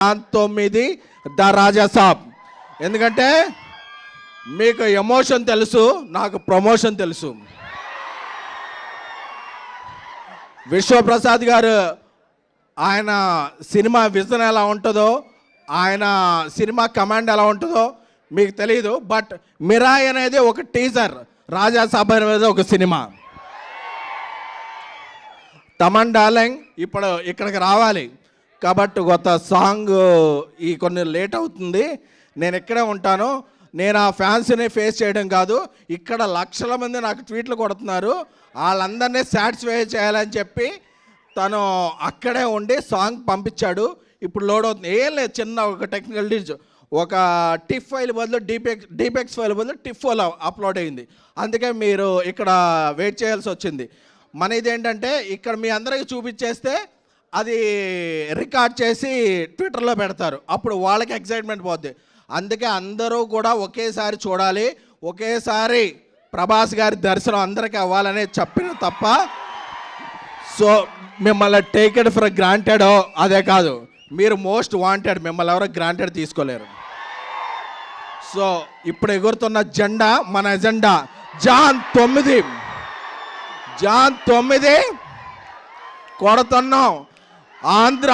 9 the Raja Saab. ఎందుకంటే మీకు emotion తెలుసు, నాకు ప్రమోషన్ తెలుసు. విశ్వప్రసాద్ గారు ఆయన సినిమా విజన్ ఎలా ఉంటుందో, ఆయన సినిమా కమాండ్ ఎలా ఉంటుందో మీకు తెలియదు. బట్ మిరాయ్ అనేది ఒక టీజర్, రాజాసాబ్ అనేది ఒక సినిమా. తమన్ డార్లింగ్ ఇప్పుడు ఇక్కడికి రావాలి కాబట్టి కొత్త సాంగ్ ఈ కొన్ని లేట్ అవుతుంది. నేను ఇక్కడే ఉంటాను. నేను ఆ ఫ్యాన్స్ని ఫేస్ చేయడం కాదు, ఇక్కడ లక్షల మంది నాకు ట్వీట్లు కొడుతున్నారు, వాళ్ళందరినీ సాటిస్ఫై చేయాలని చెప్పి తను అక్కడే ఉండి సాంగ్ పంపించాడు. ఇప్పుడు లోడ్ అవుతుంది. ఏం లేదు, చిన్న ఒక టెక్నికల్ డీల్స్, ఒక టిఫ్ ఫైల్ బదులు డీపెక్స్ ఫైల్ బదులు టిఫ్ ఫైల్ అప్లోడ్ అయింది. అందుకే మీరు ఇక్కడ వెయిట్ చేయాల్సి వచ్చింది. మన ఇదేంటంటే ఇక్కడ మీ అందరికీ చూపించేస్తే అది రికార్డ్ చేసి ట్విట్టర్లో పెడతారు, అప్పుడు వాళ్ళకి ఎక్సైట్మెంట్ పోద్ది. అందుకే అందరూ కూడా ఒకేసారి చూడాలి, ఒకేసారి ప్రభాస్ గారి దర్శనం అందరికీ అవ్వాలని చెప్పిన తప్ప సో మిమ్మల్ని టేక్ ఇట్ ఫర్ గ్రాంటెడ్ అదే కాదు, మీరు మోస్ట్ వాంటెడ్, మిమ్మల్ని ఎవరో గ్రాంటెడ్ తీసుకోలేరు. సో ఇప్పుడు ఎగురుతున్న జెండా మన ఎజెండా జాన్ 9 కొడుతున్నాం. ఆంధ్ర